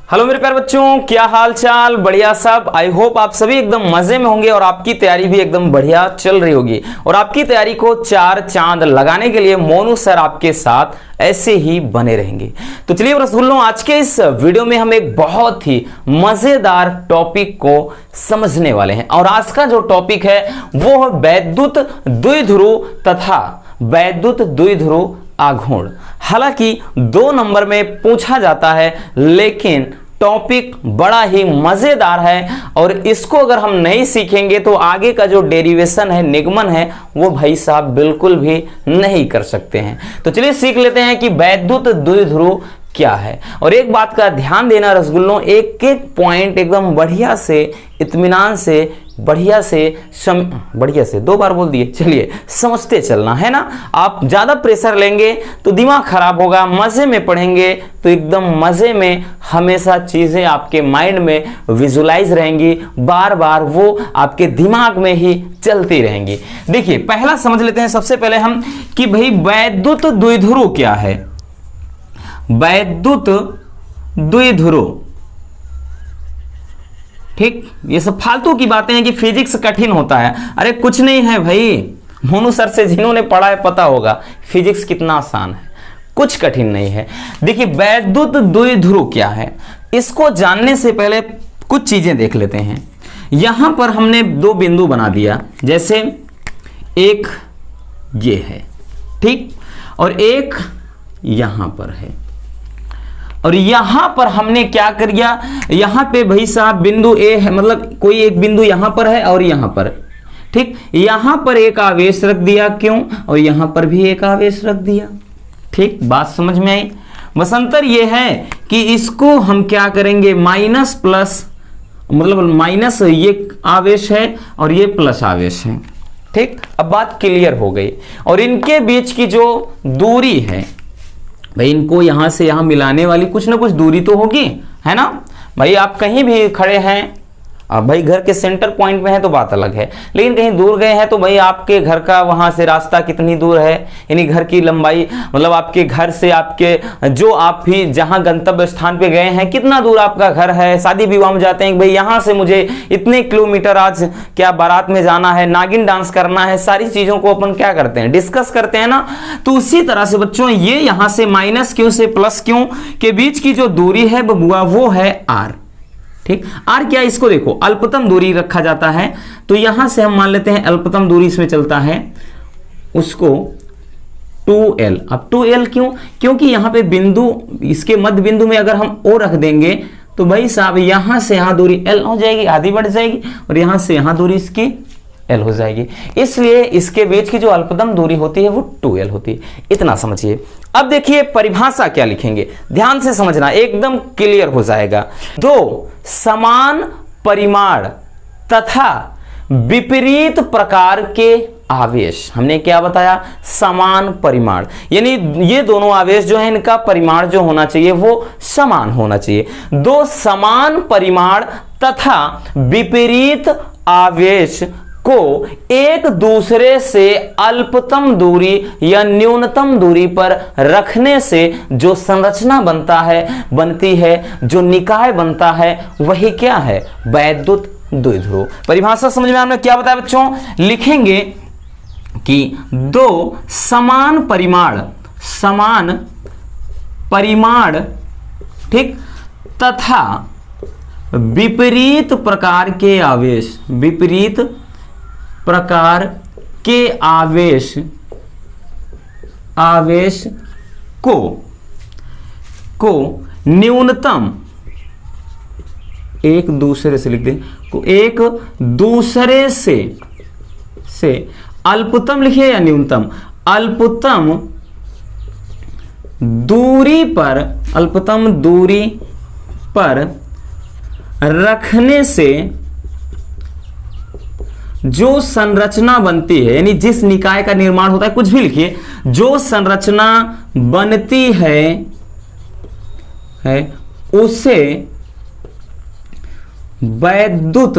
Hello मेरे प्यारे बच्चों, क्या हाल चाल? बढ़िया सब। आई होप आप सभी एकदम मजे में होंगे और आपकी तैयारी भी एकदम बढ़िया चल रही होगी। और आपकी तैयारी को चार चांद लगाने के लिए मोनू सर आपके साथ ऐसे ही बने रहेंगे। तो चलिए रसगुल्लों, आज के इस वीडियो में हम एक बहुत ही मजेदार टॉपिक को समझने वाले हैं। और आज का जो टॉपिक है वो है वैद्युत द्विध्रुव तथा वैद्युत द्विध्रुव आघूर्ण। हालांकि 2 नंबर में पूछा जाता है, लेकिन टॉपिक बड़ा ही मजेदार है और इसको अगर हम नहीं सीखेंगे तो आगे का जो डेरिवेशन है, निगमन है, वो भाई साहब बिल्कुल भी नहीं कर सकते हैं। तो चलिए सीख लेते हैं कि वैद्युत द्विध्रुव क्या है। और एक बात का ध्यान देना रसगुल्लों, एक एक पॉइंट एकदम बढ़िया से, इत्मीनान से, बढ़िया से 2 बार बोल दिए, चलिए समझते चलना है ना। आप ज्यादा प्रेशर लेंगे तो दिमाग खराब होगा, मजे में पढ़ेंगे तो एकदम मजे में हमेशा चीजें आपके माइंड में विजुलाइज रहेंगी, बार बार वो आपके दिमाग में ही चलती रहेंगी। देखिए पहला समझ लेते हैं सबसे पहले हम कि भाई वैद्युत द्विध्रुव क्या है। वैद्युत द्विध्रुव, ठीक, ये सब फालतू की बातें हैं कि फिजिक्स कठिन होता है। अरे कुछ नहीं है भाई, मोनू सर से जिन्होंने पढ़ा है पता होगा फिजिक्स कितना आसान है, कुछ कठिन नहीं है। देखिए वैद्युत द्विध्रुव क्या है, इसको जानने से पहले कुछ चीजें देख लेते हैं। यहां पर हमने 2 बिंदु बना दिया, जैसे एक ये है, ठीक, और एक यहां पर है। और यहां पर हमने क्या कर दिया, यहां पे भाई साहब बिंदु ए है, मतलब कोई एक बिंदु यहां पर है और यहां पर, ठीक, यहां पर एक आवेश रख दिया, क्यों, और यहां पर भी एक आवेश रख दिया। ठीक, बात समझ में आई। बस अंतर यह है कि इसको हम क्या करेंगे, माइनस प्लस, मतलब माइनस ये आवेश है और ये प्लस आवेश है। ठीक, अब बात क्लियर हो गई। और इनके बीच की जो दूरी है भाई, इनको यहां से यहां मिलाने वाली कुछ ना कुछ दूरी तो होगी, है ना भाई। आप कहीं भी खड़े हैं, अब भाई घर के सेंटर पॉइंट में है तो बात अलग है, लेकिन कहीं दूर गए हैं तो भाई आपके घर का वहां से रास्ता कितनी दूर है, यानी घर की लंबाई, मतलब आपके घर से आपके जो आप भी जहां गंतव्य स्थान पे गए हैं कितना दूर आपका घर है। शादी विवाह में जाते हैं भाई, यहां से मुझे इतने किलोमीटर आज क्या बारात में जाना है, नागिन डांस करना है, सारी चीजों को अपन क्या करते हैं, डिस्कस करते हैं ना। तो उसी तरह से बच्चों ये यहां से माइनस क्यों से प्लस क्यों के बीच की जो दूरी है बबुआ वो है आर। ठीक, आर क्या, इसको देखो अल्पतम दूरी रखा जाता है, तो यहां से हम मान लेते हैं अल्पतम दूरी इसमें चलता है, उसको 2l। अब 2l क्यों, क्योंकि यहां पे बिंदु, इसके मध्य बिंदु में अगर हम o रख देंगे तो भाई साहब यहां से यहां दूरी l हो जाएगी, आधी बढ़ जाएगी, और यहां से यहां दूरी इसकी l हो जाएगी। इसलिए इसके बीच की जो अल्पतम दूरी होती है वो 2l होती है। इतना समझिए। अब देखिए परिभाषा क्या लिखेंगे, ध्यान से समझना, एकदम क्लियर हो जाएगा। 2 समान परिमाण तथा विपरीत प्रकार के आवेश, हमने क्या बताया, समान परिमाण, यानी ये दोनों आवेश जो है इनका परिमाण जो होना चाहिए वो समान होना चाहिए। 2 समान परिमाण तथा विपरीत आवेश को एक दूसरे से अल्पतम दूरी या न्यूनतम दूरी पर रखने से जो संरचना बनती है, जो निकाय बनता है, वही क्या है, वैद्युत द्विध्रुव। परिभाषा समझ में आपने क्या बताया बच्चों, लिखेंगे कि 2 समान परिमाण, ठीक, तथा विपरीत प्रकार के आवेश, विपरीत प्रकार के आवेश को न्यूनतम, एक दूसरे से लिख दें, को एक दूसरे से अल्पतम लिखिए या न्यूनतम, अल्पतम दूरी पर रखने से जो संरचना बनती है, यानी जिस निकाय का निर्माण होता है, कुछ भी लिखिए, जो संरचना बनती है उसे वैद्युत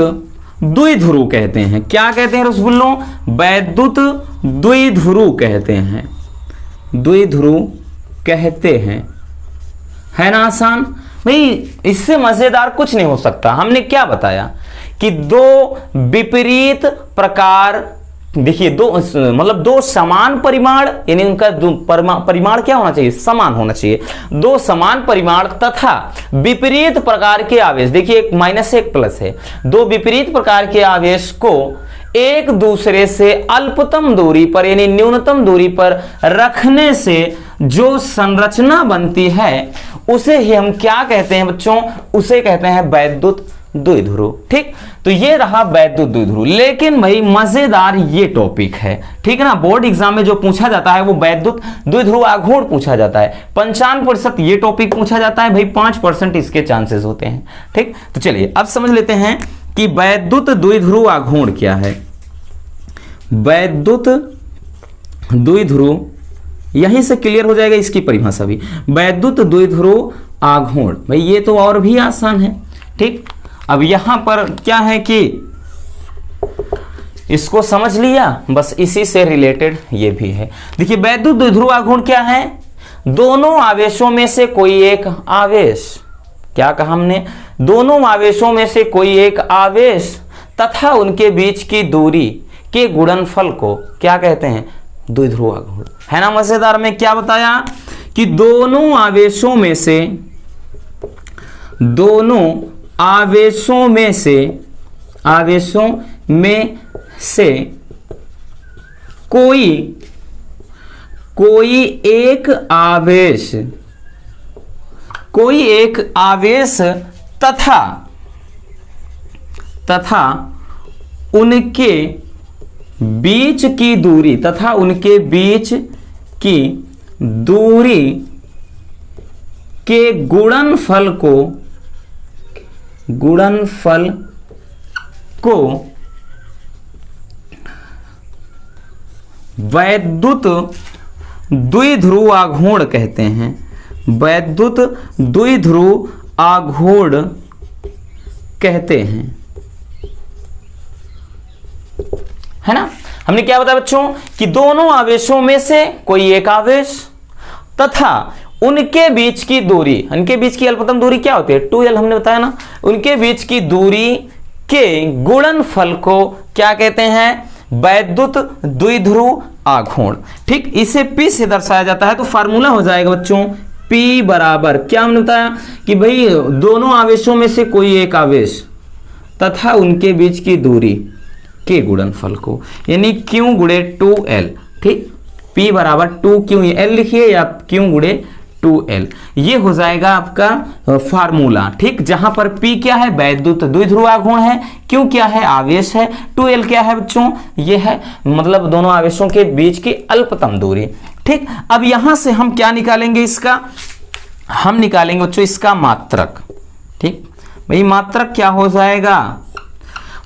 द्विध्रुव कहते हैं। क्या कहते हैं रसगुल्लों, वैद्युत द्विध्रुव कहते हैं, द्विध्रुव कहते हैं, है ना आसान। भाई इससे मजेदार कुछ नहीं हो सकता। हमने क्या बताया कि दो विपरीत प्रकार, देखिए दो मतलब दो समान परिमाण, यानी उनका परिमाण क्या होना चाहिए, समान होना चाहिए। दो समान परिमाण तथा विपरीत प्रकार के आवेश, देखिए एक माइनस एक प्लस है, दो विपरीत प्रकार के आवेश को एक दूसरे से अल्पतम दूरी पर यानी न्यूनतम दूरी पर रखने से जो संरचना बनती है उसे ही हम क्या कहते हैं बच्चों, उसे कहते हैं वैद्युत द्विध्रुव। ठीक, तो ये रहा वैद्युत द्विध्रुव। लेकिन भाई मजेदार ये टॉपिक है, ठीक है ना, बोर्ड एग्जाम में जो पूछा जाता है वो वैद्युत द्विध्रुव आघूर्ण पूछा जाता है। 55% ये टॉपिक पूछा जाता है भाई, 5% इसके चांसेस होते हैं। ठीक, तो चलिए अब समझ लेते हैं कि वैद्युत द्विध्रुव आघूर्ण क्या है। वैद्युत द्विध्रुव यहीं से क्लियर हो जाएगा इसकी परिभाषा भी। वैद्युत द्विध्रुव आघूर्ण, भाई ये तो और भी आसान है। ठीक, अब यहां पर क्या है कि इसको समझ लिया, बस इसी से रिलेटेड ये भी है। देखिए वैद्युत द्विध्रुव आघूर्ण क्या है, दोनों आवेशों में से कोई एक आवेश, क्या कहा हमने, दोनों आवेशों में से कोई एक आवेश तथा उनके बीच की दूरी के गुणनफल को क्या कहते हैं, द्विध्रुव आघूर्ण। है ना मजेदार। में क्या बताया कि दोनों आवेशों में से कोई एक आवेश तथा उनके बीच की दूरी के गुणनफल को वैद्युत द्विध्रुव आघूर्ण कहते हैं। वैद्युत द्विध्रुव आघूर्ण कहते हैं, है ना। हमने क्या बताया बच्चों कि दोनों आवेशों में से कोई एक आवेश तथा उनके बीच की दूरी, उनके बीच की अल्पतम दूरी क्या होती है, 2l, हमने बताया ना, उनके बीच की दूरी के गुणनफल को क्या कहते हैं, वैद्युत द्विध्रुव आघूर्ण। ठीक, इसे P से दर्शाया जाता है, तो फार्मूला हो जाएगा बच्चों P बराबर, क्या हमने बताया कि भाई दोनों आवेशों में से कोई एक आवेश तथा उनके बीच की दूरी के गुणनफल को, यानी Q गुणे 2l। ठीक, P बराबर 2Q, L लिखिए या Q गुणे 2l, ये हो जाएगा आपका फार्मूला। ठीक, जहां पर P क्या है, वैद्युत द्विध्रुव आघूर्ण है, Q क्या है, आवेश है, 2l क्या है बच्चों, ये है मतलब दोनों आवेशों के बीच की अल्पतम दूरी। ठीक, अब यहां से हम क्या निकालेंगे, इसका हम निकालेंगे बच्चों इसका मात्रक। ठीक, भाई मात्रक क्या हो जाएगा,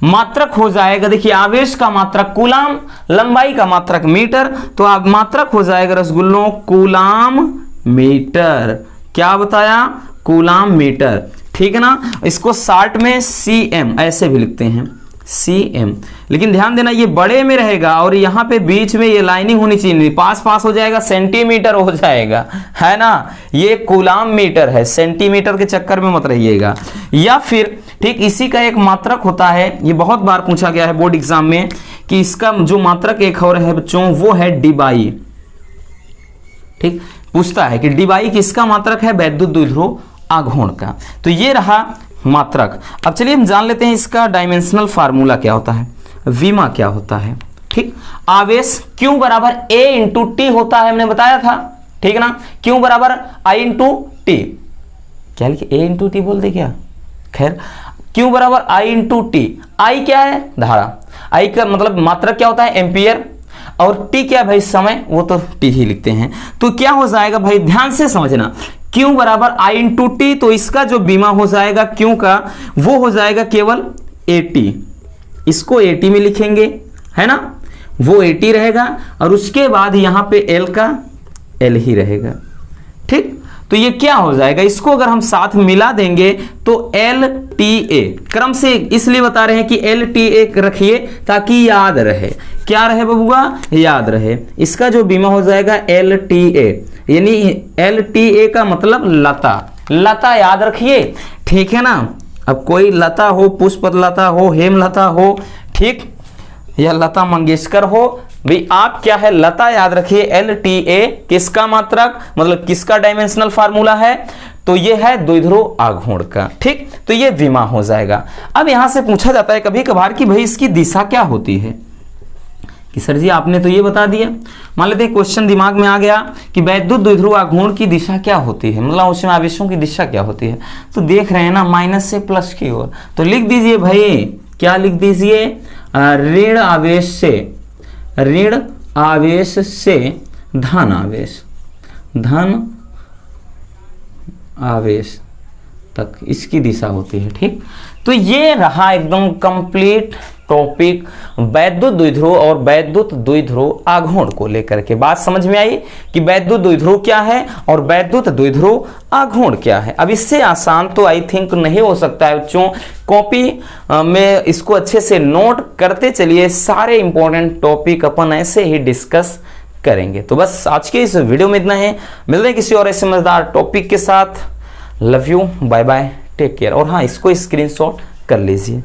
मात्रक हो जाएगा, देखिए आवेश का मात्रक कूलाम, लंबाई का मात्रक मीटर, तो आप मात्रक हो जाएगा रसगुल्लों कूलाम मीटर। क्या बताया, कूलाम मीटर। ठीक है ना, इसको शॉर्ट में cm ऐसे भी लिखते हैं, cm, लेकिन ध्यान देना ये बड़े में रहेगा और यहाँ पे बीच में ये लाइनिंग होनी चाहिए, पास हो जाएगा सेंटीमीटर हो जाएगा, है ना। ये कूलाम मीटर है, सेंटीमीटर के चक्कर में मत रहिएगा। या फिर ठीक इसी का एक मात्रक होता है, ये बहुत बार पूछा गया है बोर्ड एग्जाम में, कि इसका जो मात्रक एक और है बच्चों वो है डिबाई। ठीक, पूछता है कि डिबाई किसका मात्रक है, वैद्युत द्विध्रुव आघूर्ण का। तो ये रहा मात्रक। अब चलिए हम जान लेते हैं इसका डायमेंशनल फार्मूला क्या होता है, विमा क्या होता है। ठीक, आवेश Q बराबर A इंटू टी होता है, हमने बताया था। ठीक है ना, Q बराबर I इंटू टी, क्या लिखे, A इंटू टी बोल दे क्या, खैर Q बराबर I इंटू टी। I क्या है, धारा, I का मतलब मात्रक क्या होता है, एम्पियर, और T क्या भाई, समय, वो तो T ही लिखते हैं। तो क्या हो जाएगा भाई, ध्यान से समझना, Q बराबर I इंटू टी, तो इसका जो बीमा हो जाएगा Q का वो हो जाएगा केवल 80, इसको 80 में लिखेंगे, है ना, वो 80 रहेगा, और उसके बाद यहाँ पे L का L ही रहेगा। ठीक, तो ये क्या हो जाएगा, इसको अगर हम साथ मिला देंगे तो LTA, क्रम से इसलिए बता रहे हैं कि LTA रखिए ताकि याद रहे, क्या रहे बबुआ, याद रहे। इसका जो बीमा हो जाएगा LTA, यानी LTA का मतलब लता, लता याद रखिए, ठीक है ना। अब कोई लता हो, पुष्पलता हो, हेमलता हो, ठीक, या लता मंगेशकर हो, भाई आप क्या है लता याद रखिए, LTA किसका मात्रक, मतलब किसका डायमेंशनल फार्मूला है, तो ये है द्विध्रुव आघूर्ण का, ठीक। तो ये विमा हो जाएगा। अब यहां से पूछा जाता है कभी कभार कि भाई इसकी दिशा क्या होती है, कि सर जी आपने तो ये बता दिया। मान लेते हैं क्वेश्चन दिमाग में आ गया कि वैद्युत द्विध्रुव आघूर्ण की दिशा क्या होती है, मतलब उसमें आवेशों की दिशा क्या होती है। तो देख रहे हैं ना माइनस से प्लस की ओर, तो लिख दीजिए भाई, क्या लिख दीजिए, ऋण आवेश से धन आवेश तक इसकी दिशा होती है, ठीक। तो ये रहा एकदम कंप्लीट टॉपिक वैद्युत द्विध्रुव और वैद्युत द्विध्रुव आघूर्ण को लेकर के। बात समझ में आई कि वैद्युत द्विध्रुव क्या है और वैद्युत द्विध्रुव आघूर्ण क्या है। अब इससे आसान तो आई थिंक नहीं हो सकता है बच्चों, कॉपी में इसको अच्छे से नोट करते चलिए, सारे इंपॉर्टेंट टॉपिक अपन ऐसे ही डिस्कस करेंगे। तो बस आज के इस वीडियो में इतना है, मिलते हैं किसी और ऐसे मजेदार टॉपिक के साथ। Love you, bye bye, take care. और हाँ, इसको स्क्रीनशॉट कर लीजिए।